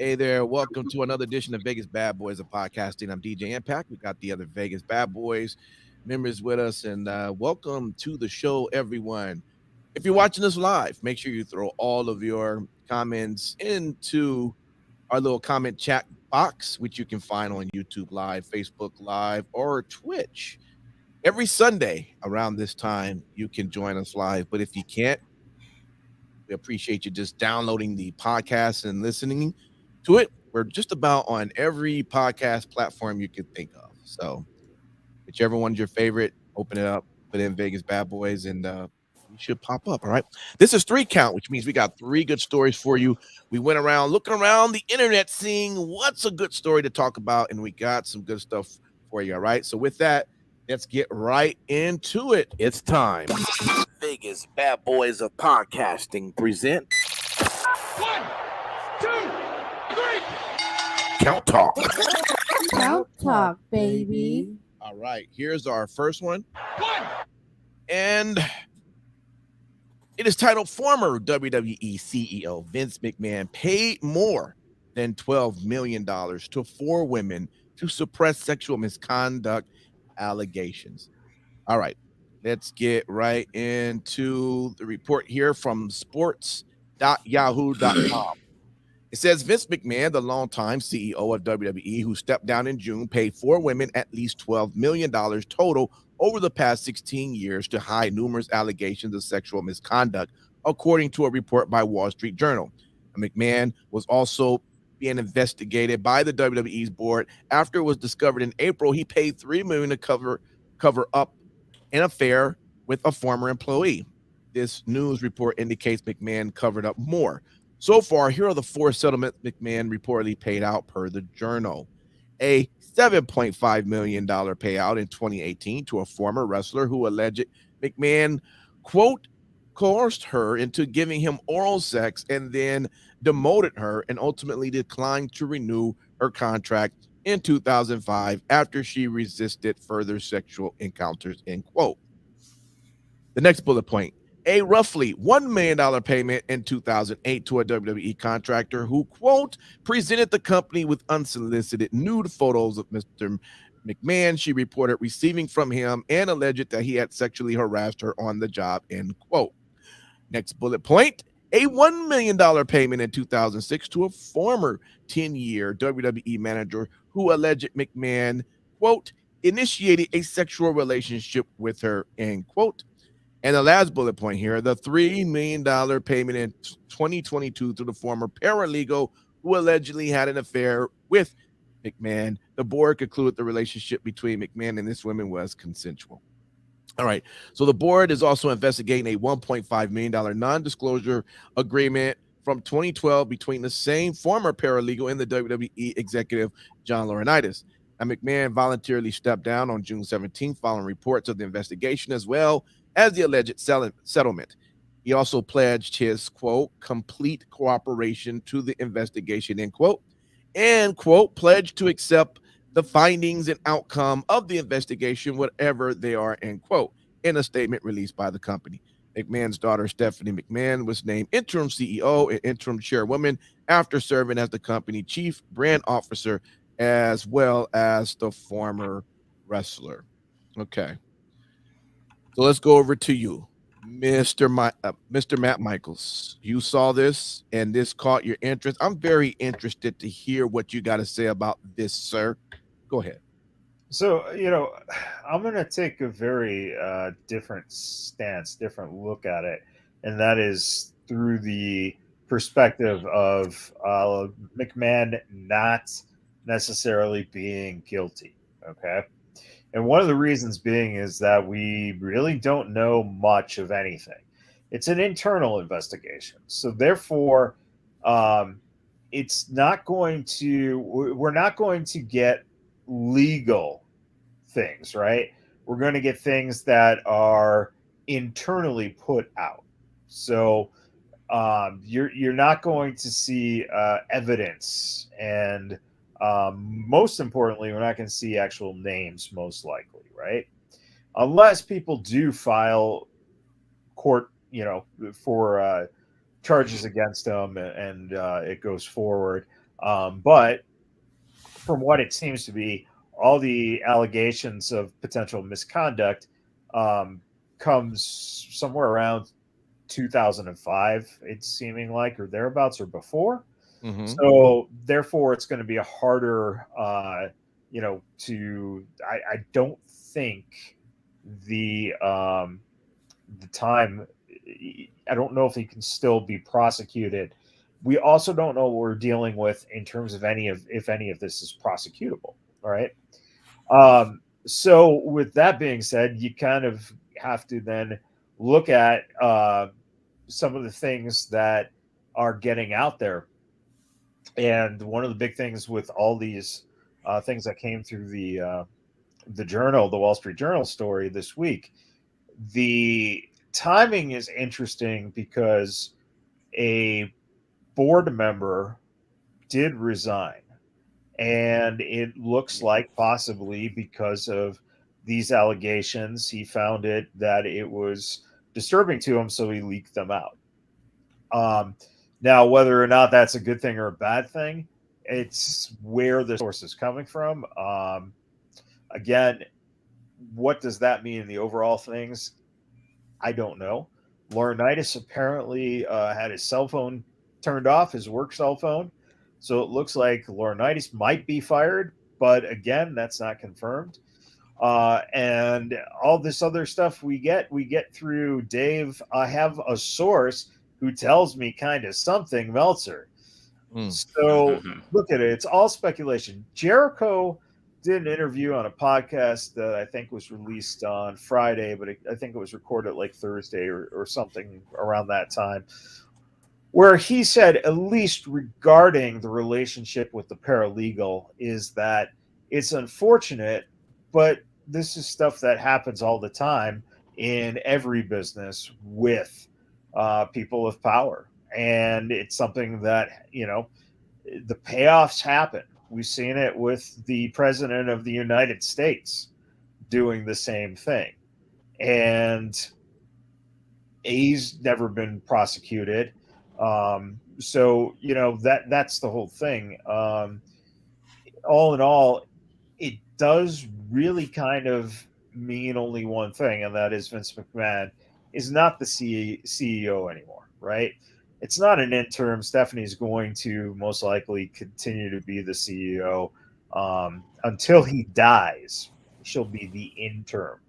Hey there, welcome to another edition of Vegas Bad Boys of Podcasting. I'm DJ Impact. We got the other Vegas Bad Boys members with us, and welcome to the show, everyone. If you're watching us live, make sure you throw all of your comments into our little comment chat box, which you can find on YouTube Live, Facebook Live, or Twitch. Every Sunday around this time, you can join us live, but if you can't, we appreciate you just downloading the podcast and listening to it. We're just about on every podcast platform you could think of. So, whichever one's your favorite, open it up, put in Vegas Bad Boys, and we should pop up. All right. This is 3 count, which means we got 3 good stories for you. We went around looking around the internet, seeing what's a good story to talk about, and we got some good stuff for you. All right. So, with that, let's get right into it. It's time. Vegas Bad Boys of Podcasting present 1, 2, 3. Count Talk. Count Talk, baby. All right, here's our first one. 1. And it is titled Former WWE CEO Vince McMahon paid more than $12 million to 4 women to suppress sexual misconduct allegations. All right, let's get right into the report here from sports.yahoo.com. It says Vince McMahon, the longtime CEO of WWE, who stepped down in June, paid 4 women at least $12 million total over the past 16 years to hide numerous allegations of sexual misconduct, according to a report by Wall Street Journal. McMahon was also being investigated by the WWE's board after it was discovered in April he paid $3 million to cover up an affair with a former employee. This news report indicates McMahon covered up more. So far, here are the 4 settlements McMahon reportedly paid out per the Journal. A $7.5 million payout in 2018 to a former wrestler who alleged McMahon, quote, coerced her into giving him oral sex and then demoted her and ultimately declined to renew her contract in 2005 after she resisted further sexual encounters, end quote. The next bullet point. A roughly $1 million payment in 2008 to a WWE contractor who, quote, presented the company with unsolicited nude photos of Mr. McMahon she reported receiving from him and alleged that he had sexually harassed her on the job, end quote. Next bullet point. A $1 million payment in 2006 to a former 10-year WWE manager who alleged McMahon, quote, initiated a sexual relationship with her, end quote. And the last bullet point here, the $3 million payment in 2022 to the former paralegal who allegedly had an affair with McMahon. The board concluded the relationship between McMahon and this woman was consensual. All right. So the board is also investigating a $1.5 million non-disclosure agreement from 2012 between the same former paralegal and the WWE executive, John Laurinaitis. Now, McMahon voluntarily stepped down on June 17th following reports of the investigation as well as the alleged settlement. He also pledged his, quote, complete cooperation to the investigation, end quote, and, quote, pledged to accept the findings and outcome of the investigation, whatever they are, end quote, in a statement released by the company. McMahon's daughter, Stephanie McMahon, was named interim CEO and interim chairwoman after serving as the company chief brand officer as well as the former wrestler. Okay. So let's go over to you, Mr. Matt Michaels. You saw this and this caught your interest. I'm very interested to hear what you got to say about this, sir. Go ahead. So, I'm going to take a very different stance, different look at it. And that is through the perspective of McMahon not necessarily being guilty. Okay. And one of the reasons being is that we really don't know much of anything. It's an internal investigation. So therefore, it's not going to, we're not going to get legal things, right? We're going to get things that are internally put out. So you're not going to see evidence, and most importantly, we're not going to see actual names, most likely, right? Unless people do file court, for charges against them, and it goes forward. But from what it seems to be, all the allegations of potential misconduct comes somewhere around 2005, it's seeming like, or thereabouts, or before. Mm-hmm. So therefore, it's going to be a harder, I don't think the time. I don't know if he can still be prosecuted. We also don't know what we're dealing with in terms of if any of this is prosecutable. All right. So with that being said, you kind of have to then look at some of the things that are getting out there. And one of the big things with all these things that came through the journal, the Wall Street Journal story this week, the timing is interesting because a board member did resign, and it looks like possibly because of these allegations, he found that it was disturbing to him, so he leaked them out. Now, whether or not that's a good thing or a bad thing, it's where the source is coming from. Again, what does that mean in the overall things? I don't know. Laurinaitis apparently had his cell phone turned off, his work cell phone. So it looks like Laurinaitis might be fired, but again, that's not confirmed. And all this other stuff we get through Dave. I have a source who tells me kind of something, Meltzer. So look at it. It's all speculation. Jericho did an interview on a podcast that I think was released on Friday, but I think it was recorded like Thursday or something around that time, where he said, at least regarding the relationship with the paralegal, is that it's unfortunate, but this is stuff that happens all the time in every business with people of power. And it's something that, the payoffs happen. We've seen it with the president of the United States doing the same thing. And he's never been prosecuted. So, that's the whole thing. All in all, it does really kind of mean only one thing, and that is Vince McMahon is not the CEO anymore, right? It's not an interim. Stephanie's going to most likely continue to be the CEO until he dies. She'll be the interim.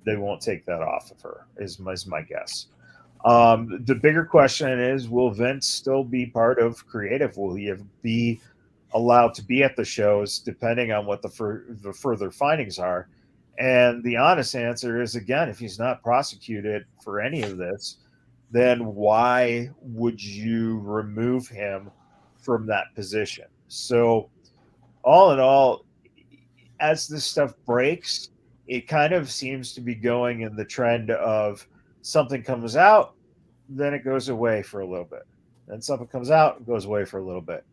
They won't take that off of her, is my guess. The bigger question is, will Vince still be part of creative? Will he be allowed to be at the shows, depending on what the further findings are? And the honest answer is, again, if he's not prosecuted for any of this, then why would you remove him from that position? So all in all, as this stuff breaks, it kind of seems to be going in the trend of something comes out, then it goes away for a little bit. Then something comes out, it goes away for a little bit.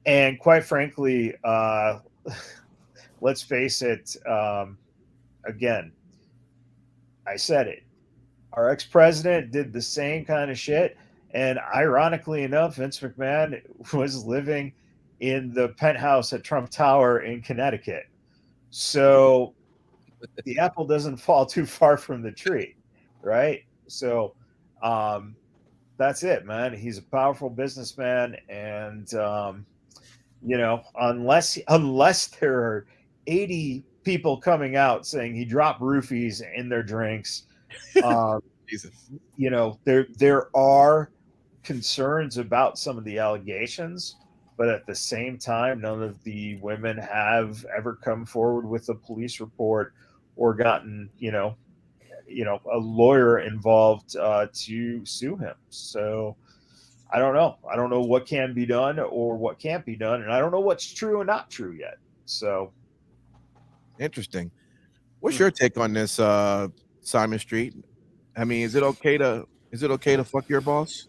And quite frankly, let's face it, again, I said it. Our ex-president did the same kind of shit. And ironically enough, Vince McMahon was living in the penthouse at Trump Tower in Connecticut. So the apple doesn't fall too far from the tree, right? So that's it, man. He's a powerful businessman. And, unless there are 80 people coming out saying he dropped roofies in their drinks, Jesus. There are concerns about some of the allegations, but at the same time, none of the women have ever come forward with a police report or gotten, a lawyer involved to sue him. So I don't know. I don't know what can be done or what can't be done, and I don't know what's true and not true yet. So interesting. What's your take on this, Simon Street? I mean, is it okay to fuck your boss?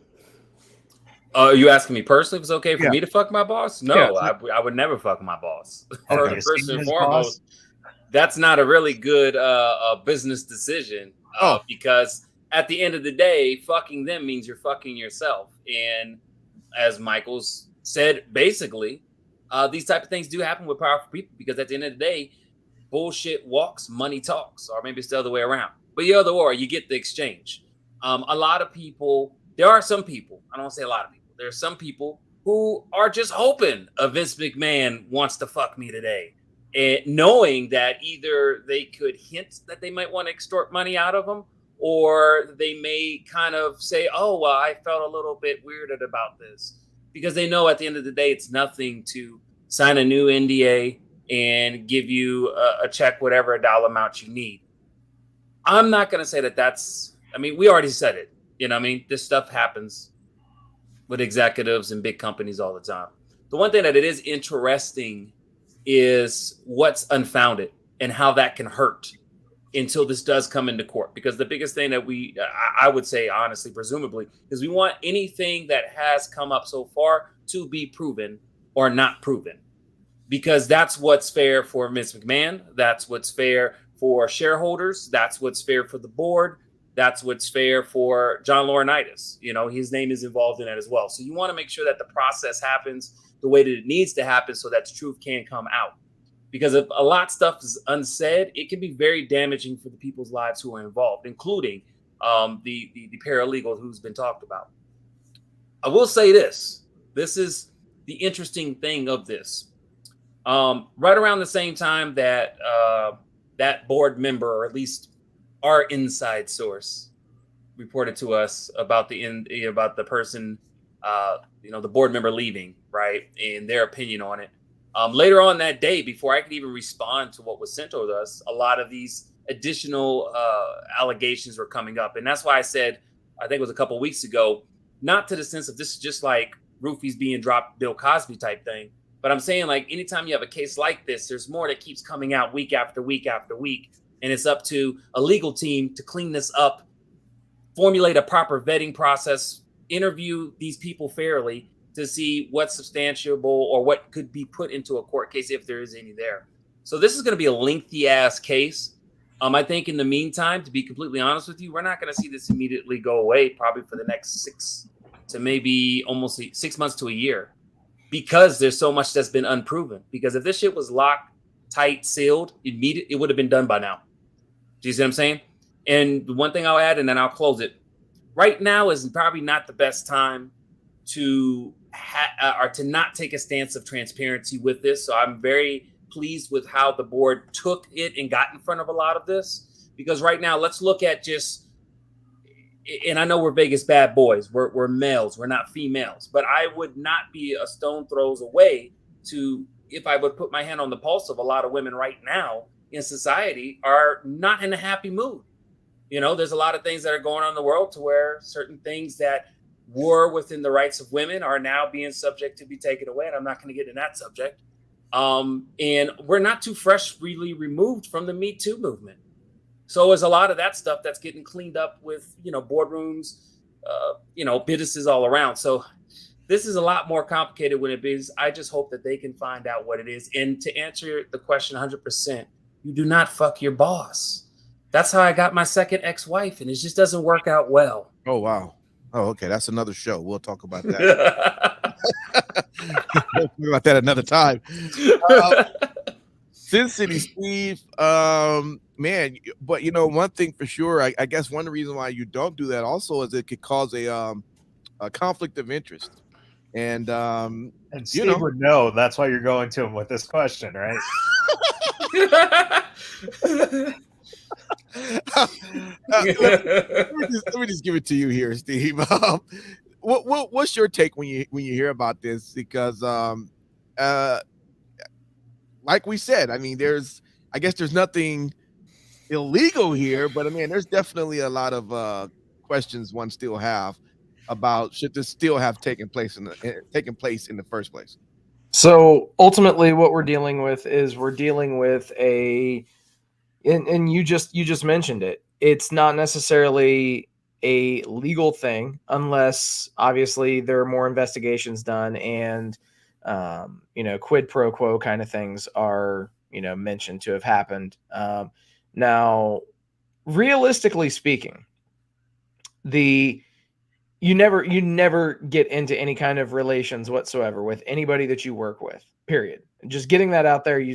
Are you asking me personally if it's okay for me to fuck my boss? No, Yeah. I would never fuck my boss. Okay. First and foremost, that's not a really good business decision because at the end of the day, fucking them means you're fucking yourself. And as Michael's said, basically, these type of things do happen with powerful people, because at the end of the day, bullshit walks, money talks, or maybe it's the other way around. But either or, you get the exchange. A lot of people, there are some people, I don't want to say a lot of people, there are some people who are just hoping a Vince McMahon wants to fuck me today, and knowing that either they could hint that they might want to extort money out of them, or they may kind of say, oh, well, I felt a little bit weirded about this, because they know at the end of the day, it's nothing to sign a new NDA and give you a check, whatever dollar amount you need. I'm not going to say that that's, I mean, we already said it. You know what I mean? This stuff happens with executives and big companies all the time. The one thing that it is interesting is what's unfounded and how that can hurt until this does come into court. Because the biggest thing that I would say, honestly, presumably, is we want anything that has come up so far to be proven or not proven. Because that's what's fair for Vince McMahon. That's what's fair for shareholders. That's what's fair for the board. That's what's fair for John Laurinaitis. You know, his name is involved in it as well. So you want to make sure that the process happens the way that it needs to happen so that the truth can come out. Because if a lot of stuff is unsaid, it can be very damaging for the people's lives who are involved, including the paralegal who's been talked about. I will say this. This is the interesting thing of this. Right around the same time that that board member, or at least our inside source, reported to us about the person, the board member leaving, right, and their opinion on it. Later on that day, before I could even respond to what was sent to us, a lot of these additional allegations were coming up, and that's why I said, I think it was a couple of weeks ago, not to the sense of this is just like roofies being dropped, Bill Cosby type thing. But I'm saying, like, anytime you have a case like this, there's more that keeps coming out week after week after week. And it's up to a legal team to clean this up, formulate a proper vetting process, interview these people fairly to see what's substantiable or what could be put into a court case if there is any there. So this is going to be a lengthy ass case. I think in the meantime, to be completely honest with you, we're not going to see this immediately go away, probably for the next 6 to maybe almost 6 months to a year. Because there's so much that's been unproven. Because if this shit was locked, tight, sealed, it would have been done by now. Do you see what I'm saying? And the one thing I'll add, and then I'll close it. Right now is probably not the best time to or to not take a stance of transparency with this. So I'm very pleased with how the board took it and got in front of a lot of this. Because right now, let's look at just, and I know we're Vegas bad boys. We're males. We're not females. But I would not be a stone throws away to, if I would put my hand on the pulse of a lot of women right now in society are not in a happy mood. You know, there's a lot of things that are going on in the world to where certain things that were within the rights of women are now being subject to be taken away. And I'm not going to get in that subject. And we're not too freshly removed from the Me Too movement. So there's a lot of that stuff that's getting cleaned up with, boardrooms, businesses all around. So this is a lot more complicated when it is. I just hope that they can find out what it is. And to answer the question 100%, you do not fuck your boss. That's how I got my second ex-wife, and it just doesn't work out well. Oh, wow. Oh, okay. That's another show. We'll talk about that. We'll talk about that another time. Sin City Steve, man, but one thing for sure, I guess one reason why you don't do that also is it could cause a conflict of interest. And Steve would know. That's why you're going to him with this question, right? Let me just give it to you here, Steve. What's your take when you hear about this? Because like we said, I mean, I guess there's nothing illegal here, but I mean, there's definitely a lot of questions one still have about should this still have taken place in the first place. So ultimately, what we're dealing with is and you just mentioned it. It's not necessarily a legal thing unless obviously there are more investigations done and quid pro quo kind of things are mentioned to have happened. Now, realistically speaking, you never get into any kind of relations whatsoever with anybody that you work with, period. Just getting that out there, you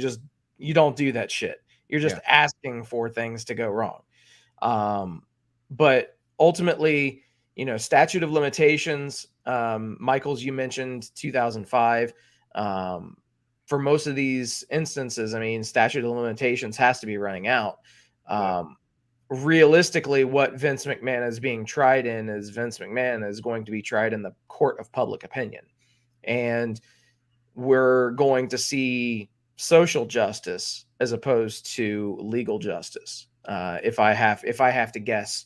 don't do that shit. You're just asking for things to go wrong. But ultimately, statute of limitations, Michaels, you mentioned 2005. For most of these instances, I mean, statute of limitations has to be running out. Realistically, what Vince McMahon is being tried in is Vince McMahon is going to be tried in the court of public opinion. And we're going to see social justice as opposed to legal justice. If I have to guess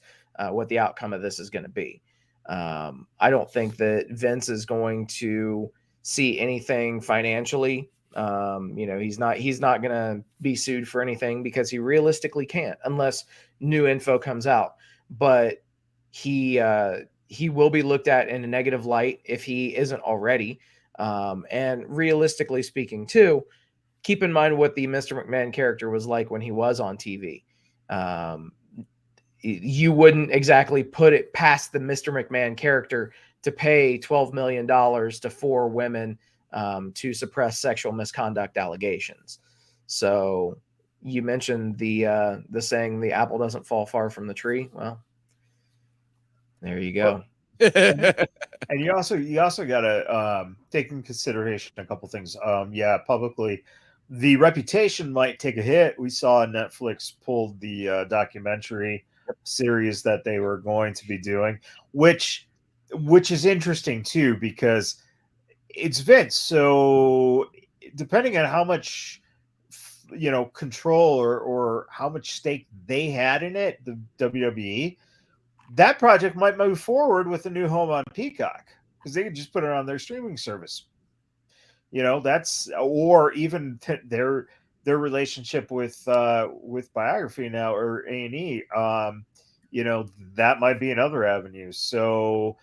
what the outcome of this is going to be. I don't think that Vince is going to see anything financially. He's not going to be sued for anything because he realistically can't unless new info comes out. But he will be looked at in a negative light if he isn't already. And realistically speaking, too, keep in mind what the Mr. McMahon character was like when he was on TV. You wouldn't exactly put it past the Mr. McMahon character to pay $12 million to 4 women to suppress sexual misconduct allegations. So you mentioned the saying, the apple doesn't fall far from the tree. Well, there you go. And you also got to take in consideration a couple things. Publicly, the reputation might take a hit. We saw Netflix pulled the documentary series that they were going to be doing, which is interesting too, because it's Vince. So depending on how much control or how much stake they had in it, the WWE, that project might move forward with a new home on Peacock because they could just put it on their streaming service. That's, or even their relationship with Biography now, or A&E. That might be another avenue. So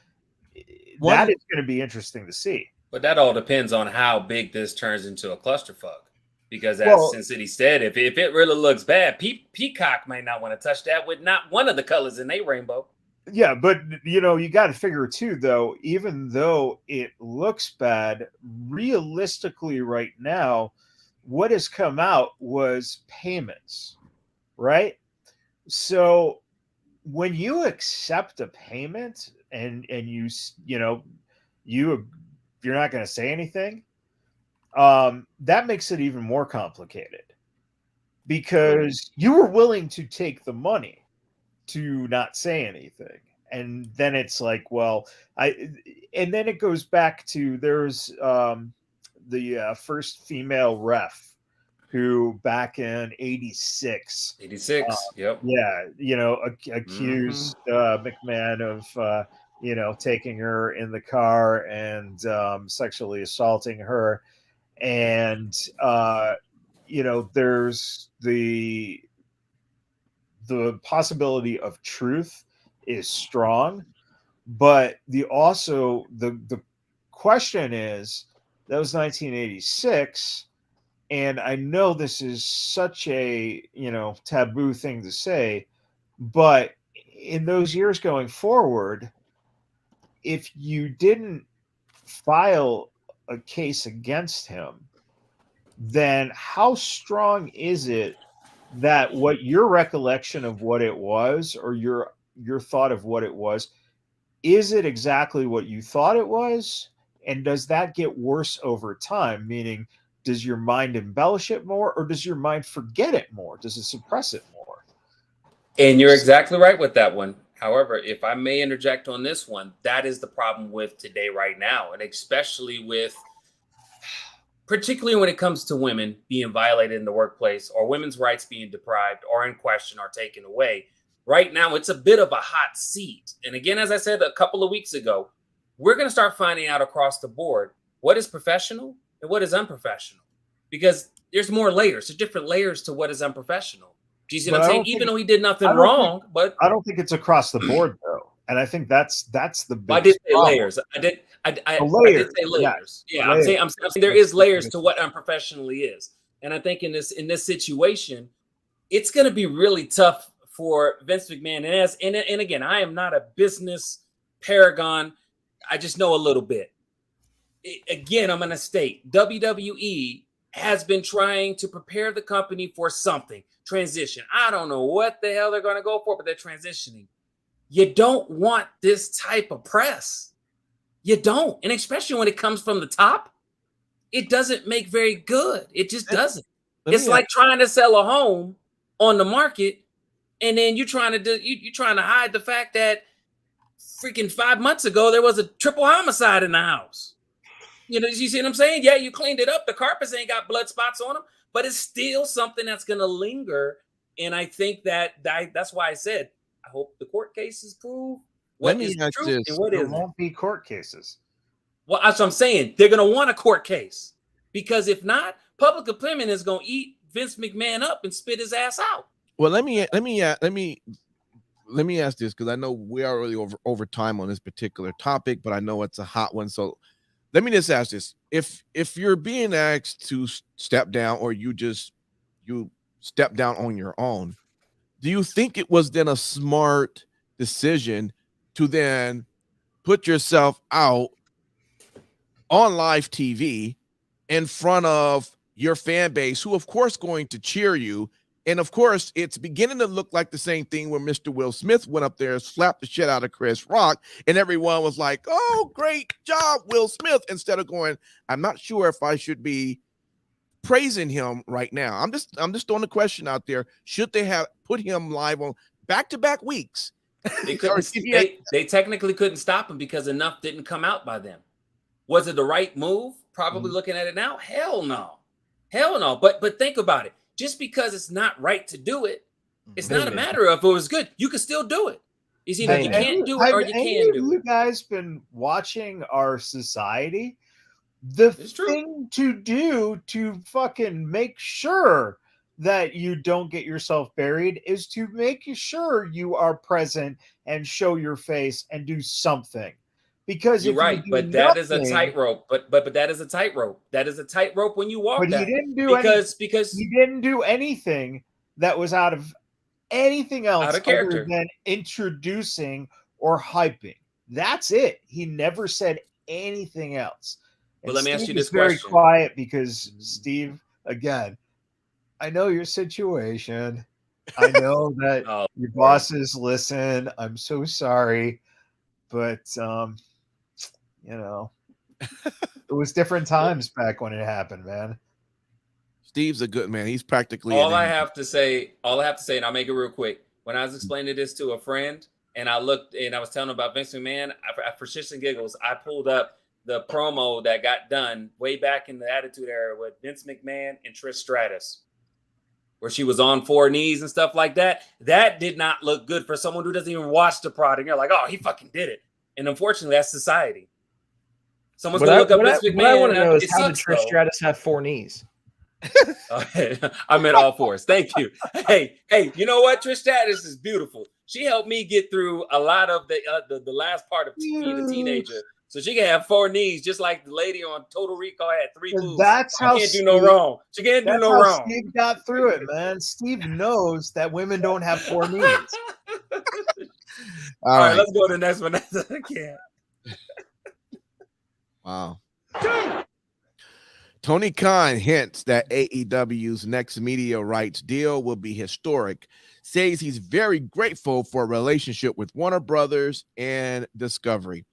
that is going to be interesting to see. But that all depends on how big this turns into a clusterfuck. Because as Sin City said, if it really looks bad, Peacock may not want to touch that with not one of the colors in their rainbow. Yeah, but you got to figure too, though, even though it looks bad, realistically right now, what has come out was payments, right? So when you accept a payment and you're not going to say anything, that makes it even more complicated because you were willing to take the money to not say anything. And then it's like, and then it goes back to there's the first female ref who back in 86, yep. Accused McMahon of, taking her in the car and sexually assaulting her. And, there's the possibility of truth is strong, but the question is, that was 1986, and I know this is such a taboo thing to say, but in those years going forward, if you didn't file a case against him, then how strong is it that what your recollection of what it was, or your thought of what it was, is it exactly what you thought it was? And does that get worse over time? Meaning, does your mind embellish it more, or does your mind forget it more? Does it suppress it more? And you're exactly right with that one. However, if I may interject on this one, that is the problem with today right now, and especially particularly when it comes to women being violated in the workplace, or women's rights being deprived or in question or taken away. Right now, it's a bit of a hot seat. And again, as I said a couple of weeks ago, we're going to start finding out across the board what is professional and what is unprofessional, because there's more layers. There's different layers to what is unprofessional. Do you see what I'm saying? Even though he did nothing wrong, but I don't think it's across the board though. And I think that's the big. I did say layers. I did say layers. Yeah, I'm saying there is layers to what unprofessionally is. And I think in this situation, it's going to be really tough for Vince McMahon. And again, I am not a business Paragon, I just know a little bit. Again, I'm going to state WWE has been trying to prepare the company for something. Transition. I don't know what the hell they're going to go for, but they're transitioning. You don't want this type of press. You don't. And especially when it comes from the top, it doesn't make very good. It just doesn't. It's like trying to sell a home on the market, and then you're trying to hide the fact that freaking 5 months ago there was a triple homicide in the house. You know, you see what I'm saying? Yeah, you cleaned it up. The carpets ain't got blood spots on them, but it's still something that's going to linger. And I think that's why I said I hope the court cases prove what is the truth and what there isn't. won't be court cases. Well, that's what I'm saying. They're going to want a court case, because if not, public opinion is going to eat Vince McMahon up and spit his ass out. Well, let me ask this, because I know we are really over time on this particular topic, but I know it's a hot one. So let me just ask this: if you're being asked to step down, or you step down on your own, do you think it was then a smart decision to then put yourself out on live TV in front of your fan base, who of course going to cheer you? And of course, it's beginning to look like the same thing when Mr. Will Smith went up there and slapped the shit out of Chris Rock, and everyone was like, "Oh, great job, Will Smith," instead of going, "I'm not sure if I should be praising him right now." I'm just throwing the question out there: should they have put him live on back-to-back weeks? They couldn't. They technically couldn't stop him because enough didn't come out by them. Was it the right move? Probably looking at it now, hell no. But think about it. Just because it's not right to do it, it's not a matter of if it was good. You can still do it. It's either you can't do it or you can do it. You guys been watching our society? The thing to do to fucking make sure that you don't get yourself buried is to make sure you are present and show your face and do something. Because you're right, but that is a tightrope. But that is a tightrope. That is a tightrope when you walk. But that. He didn't do because he didn't do anything that was out of anything else other than introducing or hyping. That's it. He never said anything else. Well, let me ask you this question. Very quiet because Steve, again, I know your situation. I know that your bosses listen. I'm so sorry, but you know, it was different times back when it happened, man. Steve's a good man. He's practically all I have to say, and I'll make it real quick. When I was explaining this to a friend, and I looked and I was telling him about Vince McMahon, for shits and giggles, I pulled up the promo that got done way back in the Attitude Era with Vince McMahon and Trish Stratus, where she was on 4 knees and stuff like that. That did not look good for someone who doesn't even watch the product. You're like, oh, he fucking did it. And unfortunately, that's society. Someone's going to look up Vince McMahon. What I want to know is how did Trish Stratus have 4 knees? I meant all 4s. Thank you. Hey, you know what? Trish Stratus is beautiful. She helped me get through a lot of the last part of being a teenager. So she can have 4 knees, just like the lady on Total Recall had 3 boobs. That's how she can't do no wrong. She can't do no wrong. Steve got through it, man. Steve knows that women don't have 4 knees. All right, let's go to the next one. I can't. Wow. Tony Khan hints that AEW's next media rights deal will be historic. Says he's very grateful for a relationship with Warner Brothers and Discovery.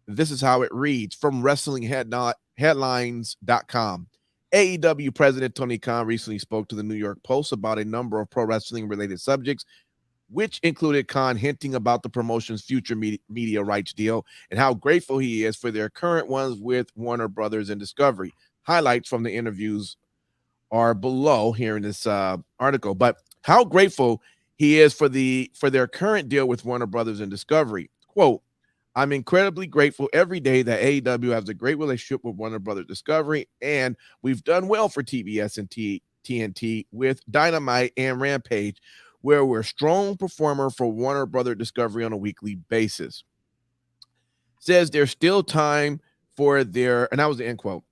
This is how it reads from WrestlingHeadlines.com. AEW President Tony Khan recently spoke to the New York Post about a number of pro wrestling related subjects, which included Khan hinting about the promotion's future media rights deal and how grateful he is for their current ones with Warner Brothers and Discovery. Highlights from the interviews are below here in this article, but how grateful he is for their current deal with Warner Brothers and Discovery. Quote, I'm incredibly grateful every day that AEW has a great relationship with Warner Brothers Discovery, and we've done well for TBS and TNT with Dynamite and Rampage, where we're a strong performer for Warner Brothers Discovery on a weekly basis. Says there's still time for their, and that was the end quote.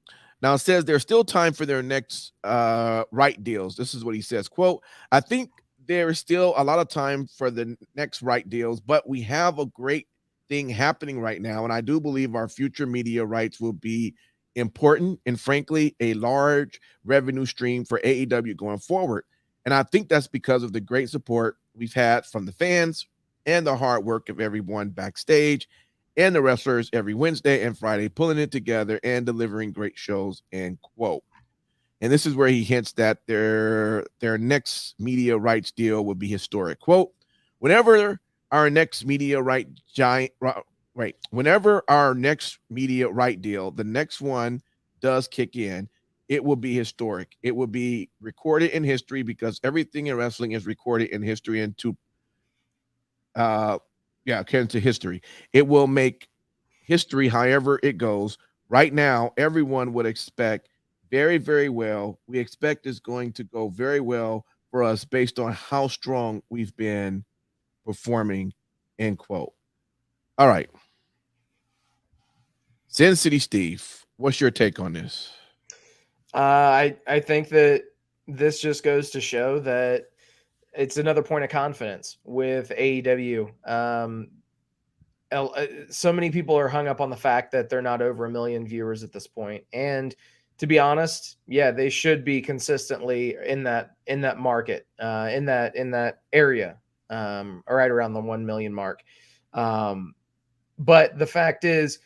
Now it says there's still time for their next right deals. This is what he says, quote, I think there is still a lot of time for the next right deals, but we have a great thing happening right now. And I do believe our future media rights will be important and, frankly, a large revenue stream for AEW going forward. And I think that's because of the great support we've had from the fans and the hard work of everyone backstage and the wrestlers every Wednesday and Friday pulling it together and delivering great shows, end quote. And this is where he hints that their next media rights deal will be historic. Quote, whenever our next media right whenever our next media right deal, the next one does kick in, it will be historic. It will be recorded in history because everything in wrestling is recorded in history and according to history. It will make history however it goes. Right now, everyone would expect very, very well. We expect it's going to go very well for us based on how strong we've been performing, end quote. All right. Sin City Steve, what's your take on this? I think that this just goes to show that it's another point of confidence with AEW. So many people are hung up on the fact that they're not over 1 million viewers at this point. And to be honest, yeah, they should be consistently in that market, in that area, right around the 1 million mark. But the fact is,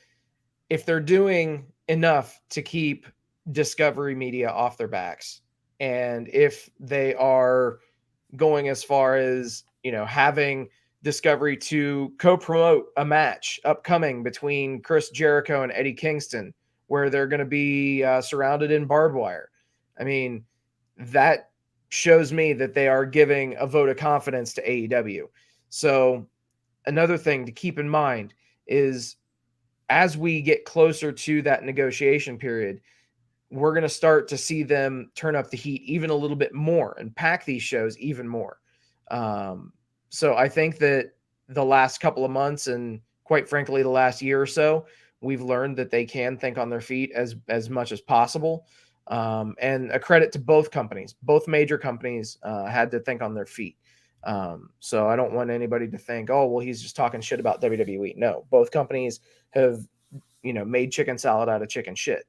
if they're doing enough to keep Discovery Media off their backs, and if they are going as far as, having Discovery to co-promote a match upcoming between Chris Jericho and Eddie Kingston, where they're going to be surrounded in barbed wire. I mean, that shows me that they are giving a vote of confidence to AEW. So another thing to keep in mind is, as we get closer to that negotiation period, we're going to start to see them turn up the heat even a little bit more and pack these shows even more. So I think that the last couple of months, and quite frankly, the last year or so, we've learned that they can think on their feet as much as possible. And a credit to both companies. Both major companies had to think on their feet. So I don't want anybody to think, oh, well, he's just talking shit about WWE. No, both companies have, made chicken salad out of chicken shit.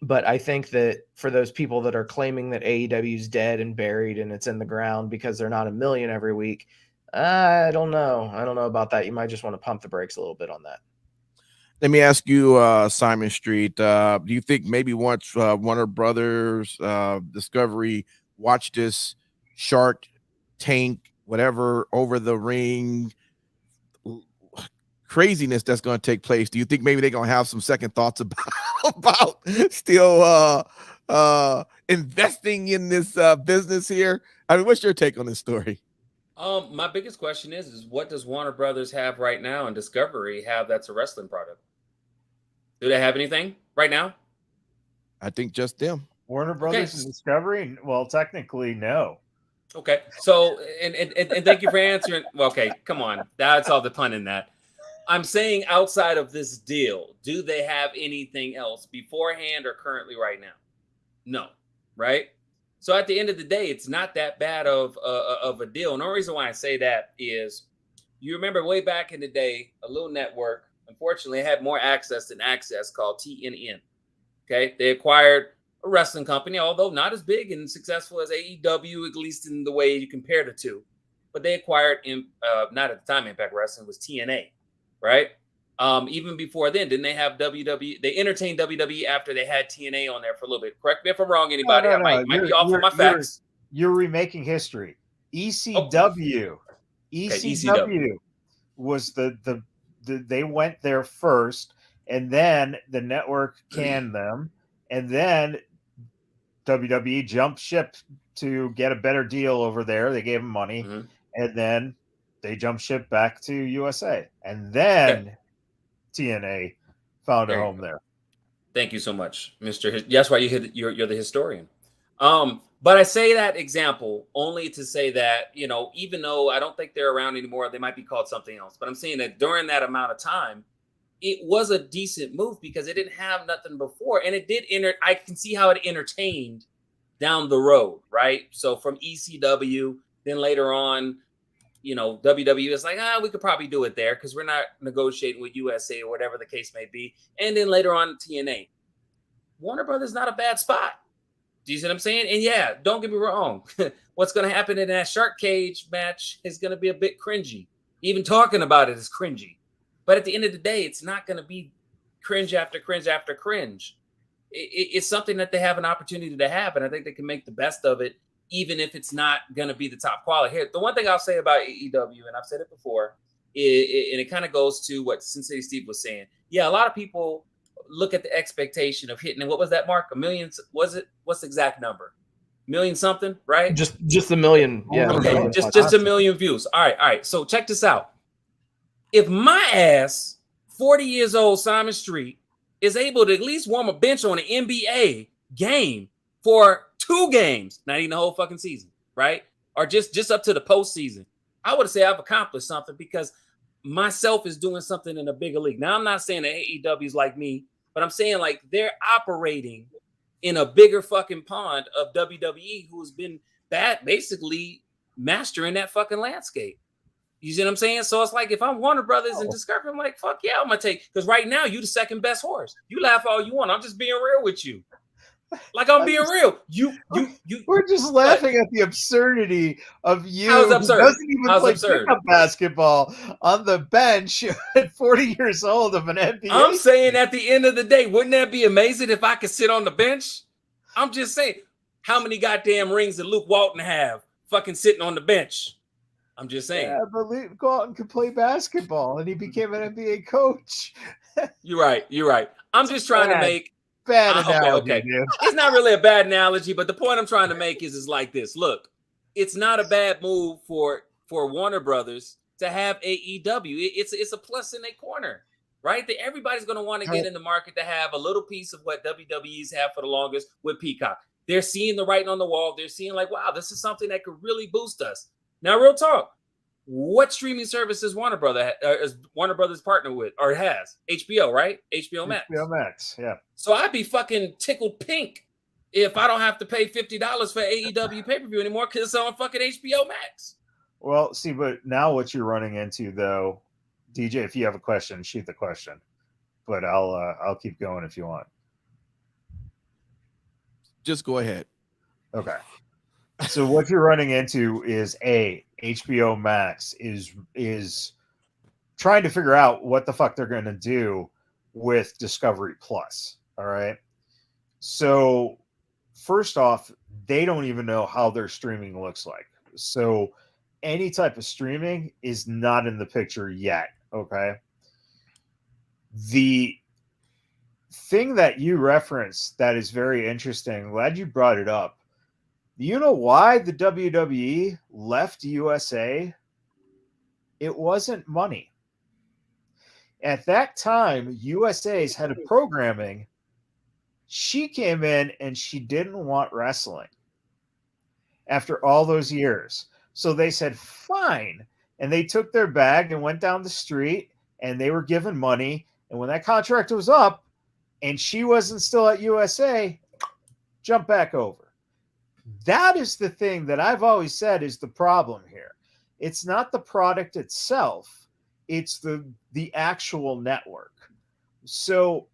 But I think that for those people that are claiming that AEW is dead and buried and it's in the ground because they're not 1 million every week, I don't know. I don't know about that. You might just want to pump the brakes a little bit on that. Let me ask you, Simon Street, do you think maybe once Warner Brothers Discovery watched this Shark Tank, whatever, over the ring craziness that's going to take place, do you think maybe they're going to have some second thoughts about still investing in this business here? I mean, what's your take on this story? My biggest question is what does Warner Brothers have right now and Discovery have that's a wrestling product? Do they have anything right now? I think just them. Warner Brothers and Discovery? Well, technically, no. Okay. So, and thank you for answering. Well, okay, come on. That's all the pun in that. I'm saying outside of this deal, do they have anything else beforehand or currently right now? No. Right? So at the end of the day, it's not that bad of a deal. And the only reason why I say that is, you remember way back in the day, a little network, unfortunately, had more access than access, called TNN. Okay. They acquired a wrestling company, although not as big and successful as AEW, at least in the way you compare the two. But they acquired, not at the time Impact Wrestling, was TNA. Right? Even before then, didn't they have WWE? They entertained WWE after they had TNA on there for a little bit. Correct me if I'm wrong, anybody. No. I might be off on my facts. You're remaking history. ECW. ECW was the they went there first, and then the network canned them, and then WWE jumped ship to get a better deal over there. They gave them money, and then they jumped ship back to USA, and then TNA found a home there. Thank you so much, Mr. That's why you're the historian. But I say that example only to say that, even though I don't think they're around anymore, they might be called something else. But I'm saying that during that amount of time, it was a decent move because it didn't have nothing before, and it did I can see how it entertained down the road, right? So from ECW, then later on, WWE is like, we could probably do it there because we're not negotiating with USA or whatever the case may be. And then later on TNA. Warner Brothers not a bad spot. Do you see what I'm saying? And yeah, don't get me wrong. What's going to happen in that shark cage match is going to be a bit cringy. Even talking about it is cringy. But at the end of the day, it's not going to be cringe after cringe after cringe. It's something that they have an opportunity to have, and I think they can make the best of it, even if it's not going to be the top quality. Here, the one thing I'll say about AEW, and I've said it before, and it kind of goes to what Sensei Steve was saying. Yeah, a lot of people look at the expectation of hitting, and what was that mark? 1 million? Was it? What's the exact number? 1 million something, right? Just a million. Yeah. Okay, just 1 million views. All right. So check this out. If my ass, 40 years old, Simon Street, is able to at least warm a bench on an NBA game for 2 games, not even the whole fucking season, right? Or just up to the postseason, I would say I've accomplished something because myself is doing something in a bigger league. Now, I'm not saying that AEW is like me, but I'm saying like they're operating in a bigger fucking pond of WWE, who's been basically mastering that fucking landscape. You see what I'm saying? So it's like if I'm Warner Brothers and Discovery, I'm like, fuck yeah, I'm gonna take, because right now you the second best horse. You laugh all you want. I'm just being real with you. Like I'm being real. You. We're just laughing at the absurdity of you. How's absurd? Who doesn't even How's play absurd? pickup basketball on the bench at 40 years old of an NBA. I'm saying at the end of the day, wouldn't that be amazing if I could sit on the bench? I'm just saying, how many goddamn rings did Luke Walton have fucking sitting on the bench? I'm just saying. Yeah, but Luke Walton could play basketball, and he became an NBA coach. You're right. I'm just trying to make bad analogy. Okay. It's not really a bad analogy, but the point I'm trying to make is like this. Look, it's not a bad move for Warner Brothers to have AEW. It's a plus in their corner, right? That everybody's going to want to get in the market to have a little piece of what WWE's have for the longest with Peacock. They're seeing the writing on the wall. They're seeing like, wow, this is something that could really boost us. Now, real talk. What streaming services Warner Brothers partnered with or has? HBO, right? HBO Max. HBO Max, yeah. So I'd be fucking tickled pink if I don't have to pay $50 for AEW pay-per-view anymore because it's on fucking HBO Max. Well, see, but now what you're running into, though, DJ, if you have a question, shoot the question. But I'll keep going if you want. Just go ahead. Okay. So what you're running into is HBO Max is trying to figure out what the fuck they're going to do with Discovery Plus. All right. So first off, they don't even know how their streaming looks like. So any type of streaming is not in the picture yet. Okay. The thing that you referenced that is very interesting, glad you brought it up. You know why the WWE left USA? It wasn't money. At that time, USA's head of programming, she came in and she didn't want wrestling after all those years. So they said, fine. And they took their bag and went down the street and they were given money. And when that contract was up and she wasn't still at USA, jump back over. That is the thing that I've always said is the problem here. It's not the product itself. It's the actual network. So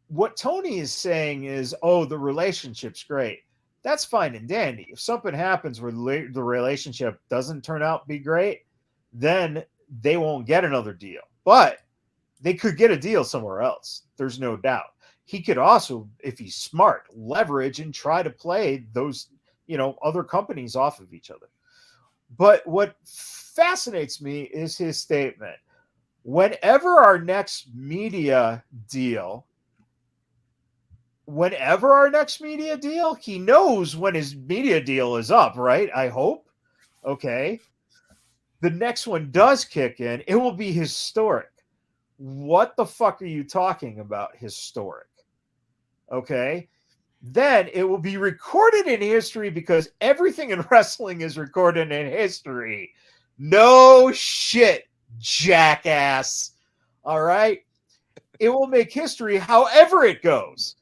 what Tony is saying is, oh, the relationship's great. That's fine and dandy. If something happens where the relationship doesn't turn out to be great, then they won't get another deal. But they could get a deal somewhere else. There's no doubt. He could also, if he's smart, leverage and try to play those, other companies off of each other. But what fascinates me is his statement. Whenever our next media deal, he knows when his media deal is up, right? I hope. Okay. The next one does kick in. It will be historic. What the fuck are you talking about, historic? Okay. Then it will be recorded in history because everything in wrestling is recorded in history. No shit, jackass. All right. It will make history however it goes.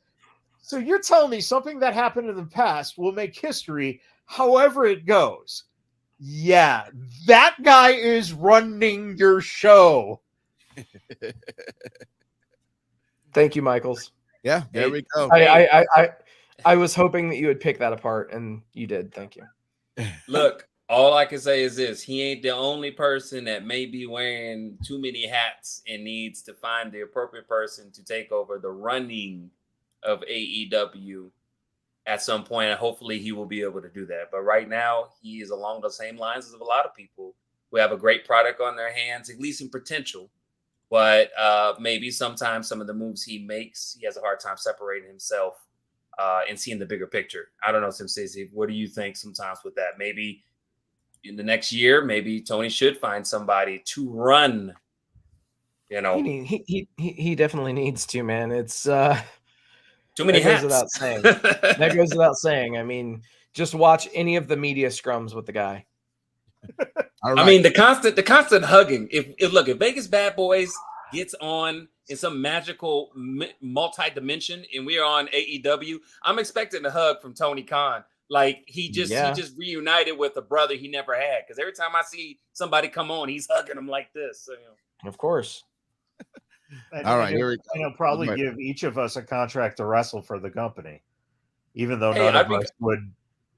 So you're telling me something that happened in the past will make history however it goes. Yeah, that guy is running your show. Thank you, Michaels. Yeah, there we go. I was hoping that you would pick that apart, and you did. Thank you. Look, all I can say is this: he ain't the only person that may be wearing too many hats and needs to find the appropriate person to take over the running of AEW at some point. And hopefully he will be able to do that. But right now, he is along the same lines as a lot of people who have a great product on their hands, at least in potential. But maybe sometimes some of the moves he makes, he has a hard time separating himself and seeing the bigger picture. I don't know, Sim Stacey, what do you think sometimes with that? Maybe in the next year, maybe Tony should find somebody to run. You know, he definitely needs to, man. It's too many hats. Goes without saying. That goes without saying. I mean, just watch any of the media scrums with the guy. All right. I mean, the constant hugging. If Vegas Bad Boys gets on in some magical multi-dimension and we are on AEW, I'm expecting a hug from Tony Khan. Like he just reunited with a brother he never had. Because every time I see somebody come on, he's hugging him like this. So, Of course. All right, here we go. He'll probably give each of us a contract to wrestle for the company, even though none of us would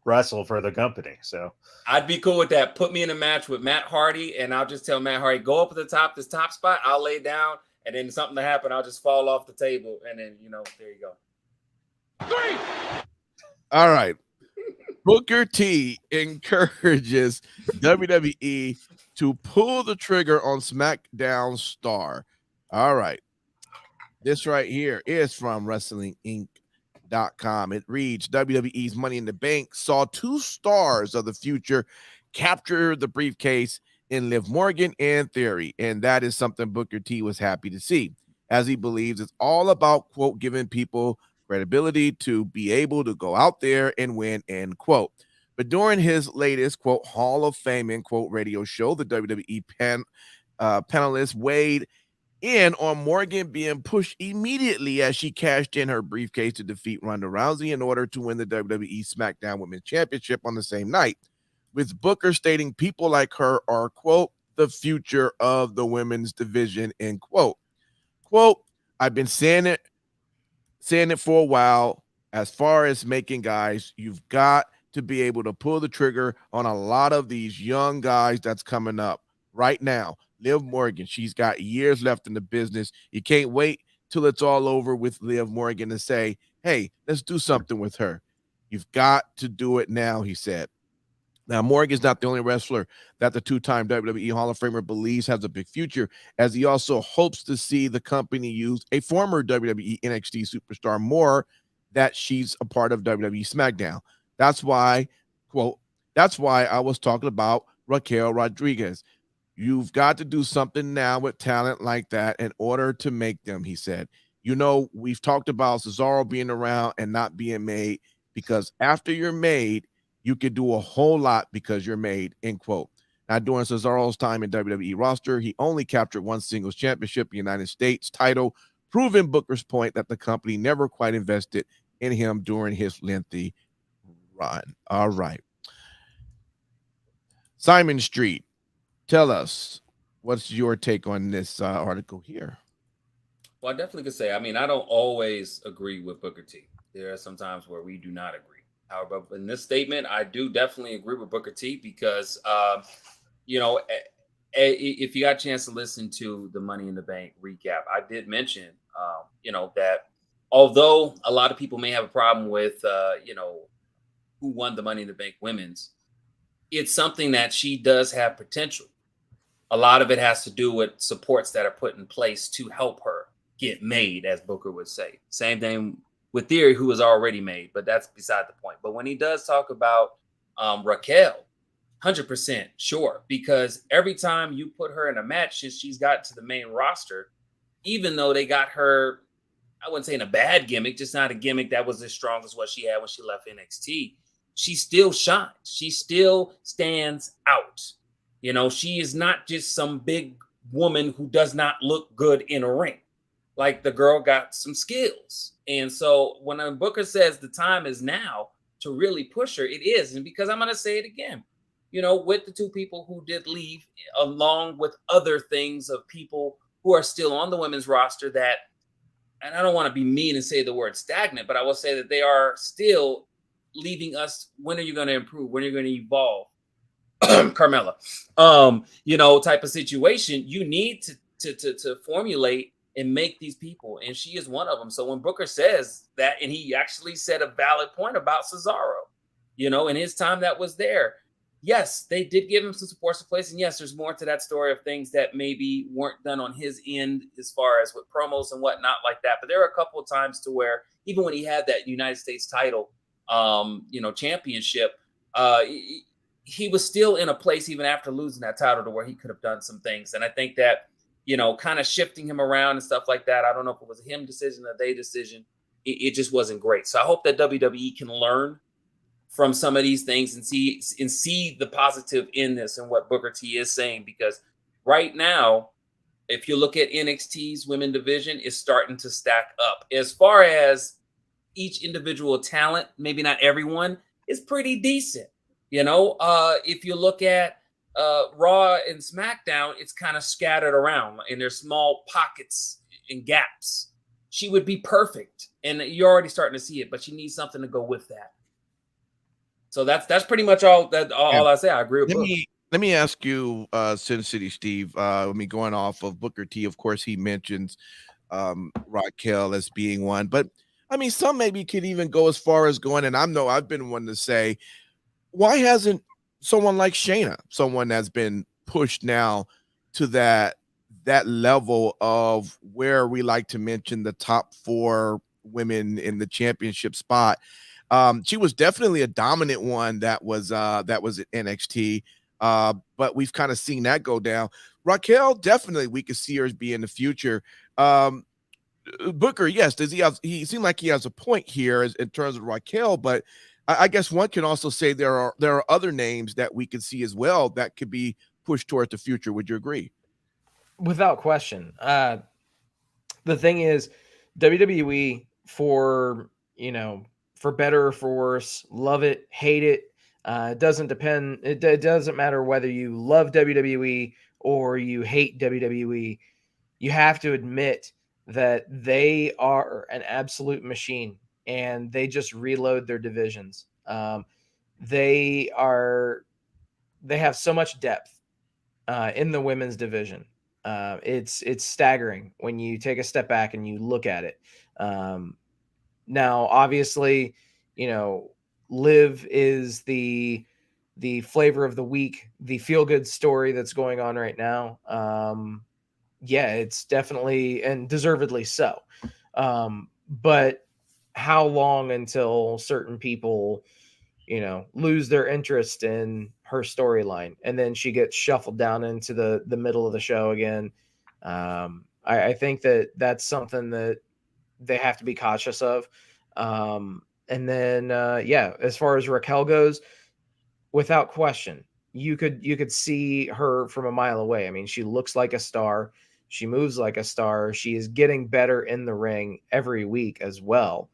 wrestle for the company. So I'd be cool with that. Put me in a match with Matt Hardy, and I'll just tell Matt Hardy, go up at the top, this top spot. I'll lay down, and then something to happen, I'll just fall off the table, and then there you go. 3. All right. Booker T encourages WWE to pull the trigger on SmackDown star. All right. This right here is from WrestlingInc.com. It reads, WWE's Money in the Bank saw 2 stars of the future capture the briefcase in Liv Morgan and Theory. And that is something Booker T was happy to see, as he believes it's all about, quote, giving people credibility to be able to go out there and win, end quote. But during his latest, quote, Hall of Fame, end quote, radio show, the WWE panelists weighed in on Morgan being pushed immediately as she cashed in her briefcase to defeat Ronda Rousey in order to win the WWE SmackDown Women's Championship on the same night, with Booker stating people like her are, quote, the future of the women's division, end quote. Quote, I've been saying it for a while. As far as making guys, you've got to be able to pull the trigger on a lot of these young guys that's coming up right now. Liv Morgan, she's got years left in the business. You can't wait till it's all over with Liv Morgan to say, hey, let's do something with her. You've got to do it now, he said. Now, Morgan's not the only wrestler that the 2-time WWE Hall of Famer believes has a big future, as he also hopes to see the company use a former WWE NXT superstar more, that she's a part of WWE SmackDown. That's why, quote, that's why I was talking about Raquel Rodriguez. You've got to do something now with talent like that in order to make them, he said. We've talked about Cesaro being around and not being made, because after you're made, you could do a whole lot because you're made, end quote. Now, during Cesaro's time in WWE roster, he only captured 1 singles championship, the United States title, proving Booker's point that the company never quite invested in him during his lengthy run. All right. Simon Street, tell us, what's your take on this article here? Well, I definitely could say, I don't always agree with Booker T. There are some times where we do not agree. However, in this statement, I do definitely agree with Booker T, because, if you got a chance to listen to the Money in the Bank recap, I did mention, that although a lot of people may have a problem with, who won the Money in the Bank women's, it's something that she does have potential. A lot of it has to do with supports that are put in place to help her get made, as Booker would say. Same thing with Theory, who was already made, but that's beside the point. But when he does talk about Raquel, 100% sure, because every time you put her in a match since she's got to the main roster, even though they got her, I wouldn't say in a bad gimmick, just not a gimmick that was as strong as what she had when she left NXT, she still shines. She still stands out. She is not just some big woman who does not look good in a ring. Like, the girl got some skills. And so when Booker says the time is now to really push her, it is. And because I'm going to say it again, with the two people who did leave, along with other things of people who are still on the women's roster that, and I don't want to be mean and say the word stagnant, but I will say that they are still leaving us. When are you going to improve? When are you going to evolve? Carmella, type of situation. You need to formulate and make these people, and she is one of them. So when Booker says that, and he actually said a valid point about Cesaro, in his time that was there. Yes, they did give him some support to place, and yes, there's more to that story of things that maybe weren't done on his end as far as with promos and whatnot like that. But there are a couple of times to where even when he had that United States title, championship, he was still in a place even after losing that title to where he could have done some things. And I think that, kind of shifting him around and stuff like that, I don't know if it was a him decision or they decision. It just wasn't great. So I hope that WWE can learn from some of these things and see the positive in this and what Booker T is saying, because right now, if you look at NXT's women division, it's starting to stack up as far as each individual talent. Maybe not everyone is pretty decent. If you look at Raw and SmackDown, it's kind of scattered around and there's small pockets and gaps. She would be perfect, and you're already starting to see it, but she needs something to go with that. So that's pretty much all I say. I agree with Let me ask you, Sin City Steve, going off of Booker T, of course, he mentions Raquel as being one, but I mean, some maybe could even go as far as going, and I've been one to say, why hasn't someone like Shayna, someone that's been pushed now to that level of where we like to mention the top 4 women in the championship spot? She was definitely a dominant one that was at NXT, but we've kind of seen that go down. Raquel, definitely we could see her as being in the future. Booker, yes, he seemed like he has a point here in terms of Raquel, but I guess one can also say there are other names that we could see as well that could be pushed toward the future. Would you agree? Without question. The thing is, WWE, for better or for worse, love it, hate it. It doesn't depend. It doesn't matter whether you love WWE or you hate WWE. You have to admit that they are an absolute machine, and they just reload their divisions. They have so much depth in the women's division. It's staggering when you take a step back and you look at it. Now, obviously, Liv is the flavor of the week, the feel-good story that's going on right now. Yeah, it's definitely and deservedly so. But how long until certain people, lose their interest in her storyline and then she gets shuffled down into the middle of the show again? I think that's something that they have to be cautious of. And then, as far as Raquel goes, without question, you could see her from a mile away. I mean, she looks like a star. She moves like a star. She is getting better in the ring every week as well.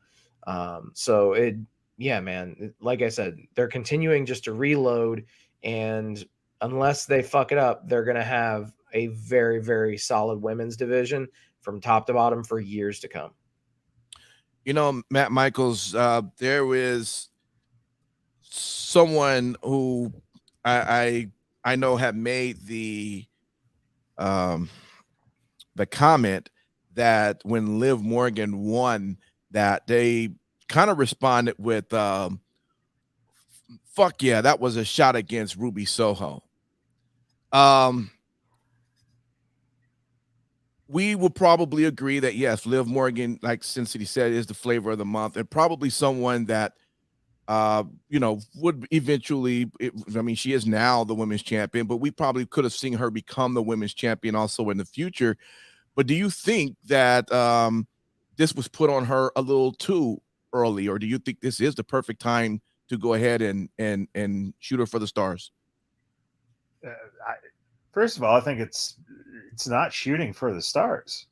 Man, like I said, they're continuing just to reload, and unless they fuck it up, they're going to have a very, very solid women's division from top to bottom for years to come. Matt Michaels, there is someone who I know have made the comment that when Liv Morgan won, that they kind of responded with fuck yeah, that was a shot against Ruby Soho. We will probably agree that yes, Liv Morgan, like Sin City said, is the flavor of the month, and probably someone that would eventually, she is now the women's champion, but we probably could have seen her become the women's champion also in the future. But do you think that this was put on her a little too early, or do you think this is the perfect time to go ahead and shoot her for the stars? First of all, I think it's not shooting for the stars.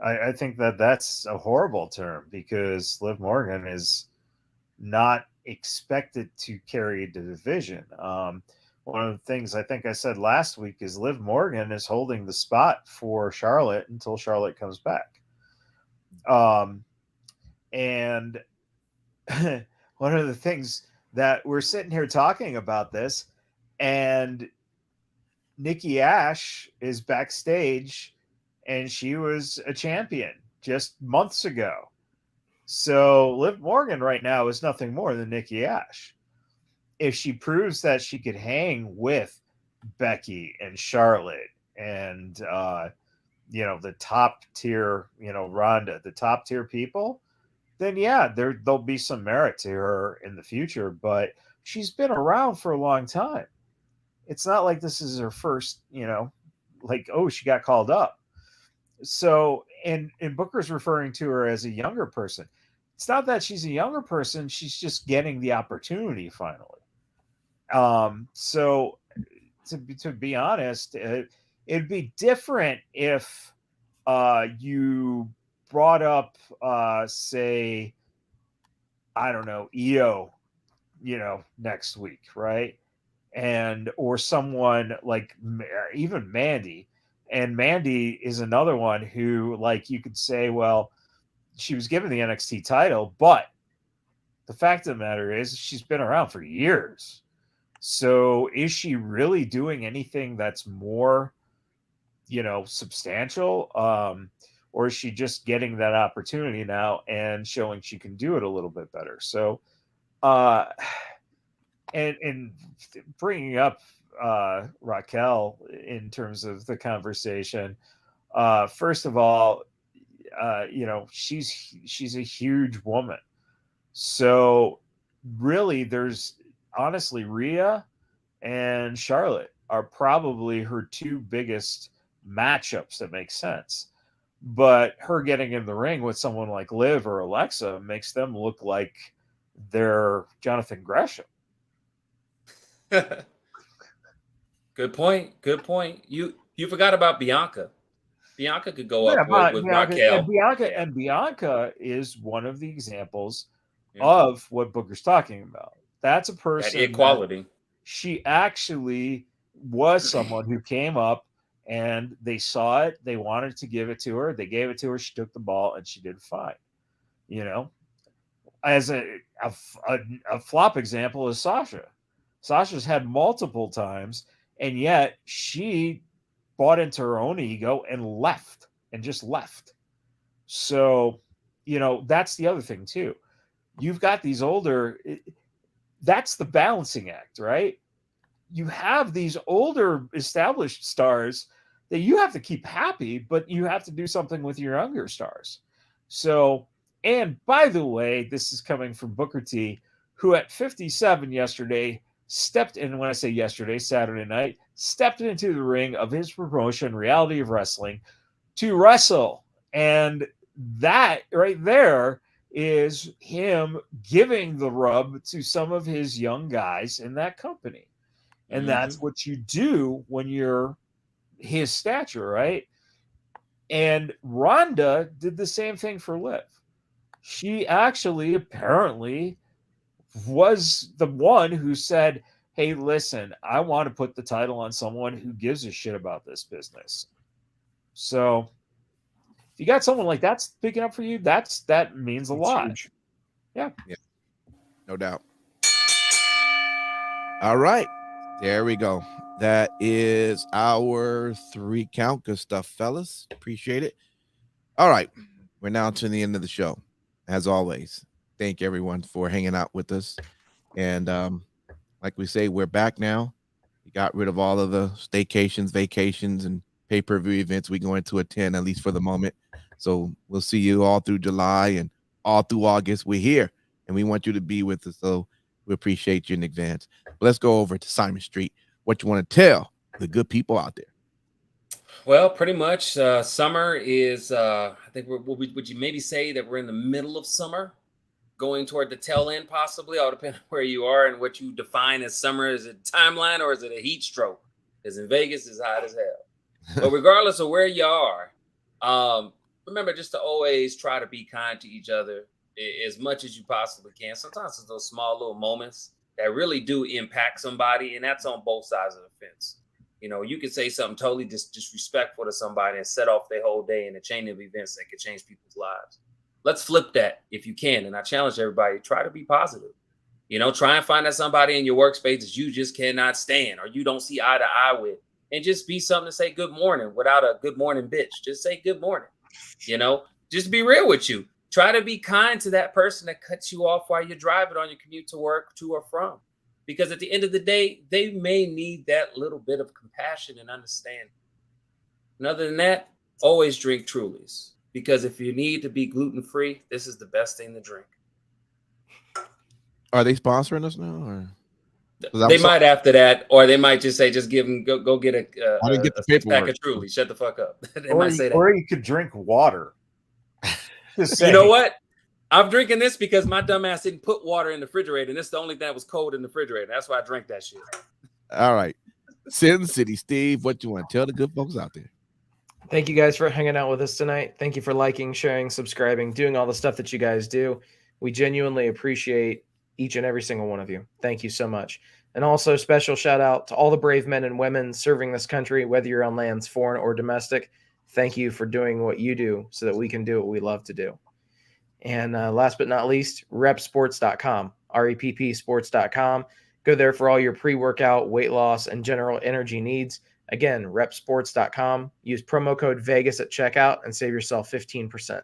I think that's a horrible term, because Liv Morgan is not expected to carry the division. one of the things I think I said last week is Liv Morgan is holding the spot for Charlotte until Charlotte comes back. And one of the things that we're sitting here talking about this, and Nikki Ash is backstage, and she was a champion just months ago. So Liv Morgan right now is nothing more than Nikki Ash. If she proves that she could hang with Becky and Charlotte and the top tier, Ronda, the top tier people, then yeah, there'll be some merit to her in the future. But she's been around for a long time. It's not like this is her first, she got called up. So, and Booker's referring to her as a younger person. It's not that she's a younger person; she's just getting the opportunity finally. So to be honest, it'd be different if you brought up, say, I don't know, EO, next week, right? Or someone like even Mandy. And Mandy is another one who, like, you could say, well, she was given the NXT title, but the fact of the matter is she's been around for years. So is she really doing anything that's more, substantial? Or is she just getting that opportunity now and showing she can do it a little bit better? So, and bringing up Raquel in terms of the conversation, first of all, she's a huge woman. So really, there's honestly Rhea and Charlotte are probably her two biggest matchups that make sense. But her getting in the ring with someone like Liv or Alexa makes them look like they're Jonathan Gresham. Good point. You forgot about Bianca. Bianca could go up with Bianca, Raquel. And Bianca is one of the examples of what Booker's talking about. That's a person. That equality. She actually was someone who came up and they saw it. They wanted to give it to her. They gave it to her. She took the ball and she did fine. As a flop example is Sasha. Sasha's had multiple times, and yet she bought into her own ego and just left. So, that's the other thing too. You've got these older, that's the balancing act, right? You have these older established stars that you have to keep happy, but you have to do something with your younger stars. So, and by the way, this is coming from Booker T, who at 57 yesterday stepped in, when I say yesterday, Saturday night, stepped into the ring of his promotion, Reality of Wrestling, to wrestle. And that right there is him giving the rub to some of his young guys in that company. And that's what you do when you're his stature, right? And Rhonda did the same thing for Liv. She actually apparently was the one who said, hey, listen, I want to put the title on someone who gives a shit about this business. So if you got someone like that speaking up for you, that means a lot. Huge. Yeah. No doubt. All right. There we go. That is our 3 count. Good stuff, fellas. Appreciate it. All right. We're now to the end of the show. As always, thank everyone for hanging out with us. And like we say, we're back now. We got rid of all of the staycations, vacations, and pay-per-view events we're going to attend, at least for the moment. So we'll see you all through July and all through August. We're here, and we want you to be with us. So we appreciate you in advance. But let's go over to Simon Street. What you want to tell the good people out there? Well, pretty much summer is, I think, would you maybe say that we're in the middle of summer, going toward the tail end possibly, all depending on where you are and what you define as summer. Is it timeline or is it a heat stroke? Because in Vegas, it's hot as hell. But regardless of where you are, remember just to always try to be kind to each other as much as you possibly can. Sometimes it's those small little moments that really do impact somebody, and that's on both sides of the fence. You know, you could say something totally disrespectful to somebody and set off their whole day in a chain of events that could change people's lives. Let's flip that if you can. And I challenge everybody, try to be positive. You know, try and find out somebody in your workspace that you just cannot stand or you don't see eye to eye with, and just be something to say good morning without a good morning bitch. Just say good morning. You know, just be real with you. Try to be kind to that person that cuts you off while you're driving on your commute to work, to or from. Because at the end of the day, they may need that little bit of compassion and understanding. And other than that, always drink Trulies. Because if you need to be gluten-free, this is the best thing to drink. Are they sponsoring us now? They might after that, or they might just say, just give them, go get a pack of Trulies. Shut the fuck up. They might say that. Or you could drink water. You know what? I'm drinking this because my dumb ass didn't put water in the refrigerator, and this is the only thing that was cold in the refrigerator. That's why I drank that shit. All right. Sin City Steve, what you want to tell the good folks out there? Thank you guys for hanging out with us tonight. Thank you for liking, sharing, subscribing, doing all the stuff that you guys do. We genuinely appreciate each and every single one of you. Thank you so much. And also special shout out to all the brave men and women serving this country, whether you're on lands foreign or domestic. Thank you for doing what you do so that we can do what we love to do. And last but not least, repsports.com, REPP sports.com. Go there for all your pre-workout, weight loss, and general energy needs. Again, repsports.com. Use promo code Vegas at checkout and save yourself 15%.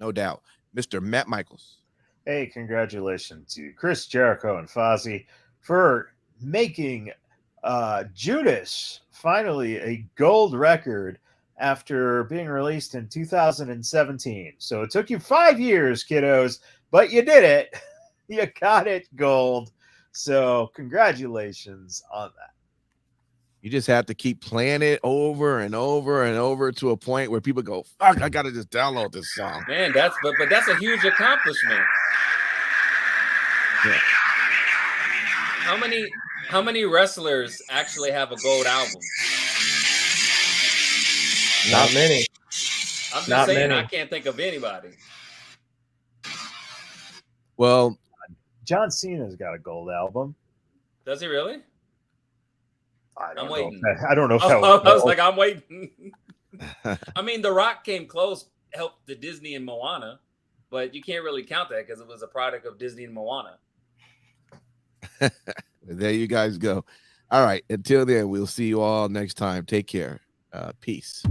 No doubt. Mr. Matt Michaels. Hey, congratulations to Chris Jericho and Fozzy for making Judas finally a gold record after being released in 2017. So it took you 5 years, kiddos, but you did it. You got it gold. So congratulations on that. You just have to keep playing it over and over and over to a point where people go, fuck, I gotta just download this song. Man, that's a huge accomplishment. Yeah. How many wrestlers actually have a gold album? Not many. I'm just saying, I can't think of anybody. Well, John Cena's got a gold album. Does he really? I'm waiting. I don't know if that I was like, I'm waiting. I mean, The Rock came close, helped the Disney and Moana, but you can't really count that because it was a product of Disney and Moana. There you guys go. All right. Until then, we'll see you all next time. Take care. Peace.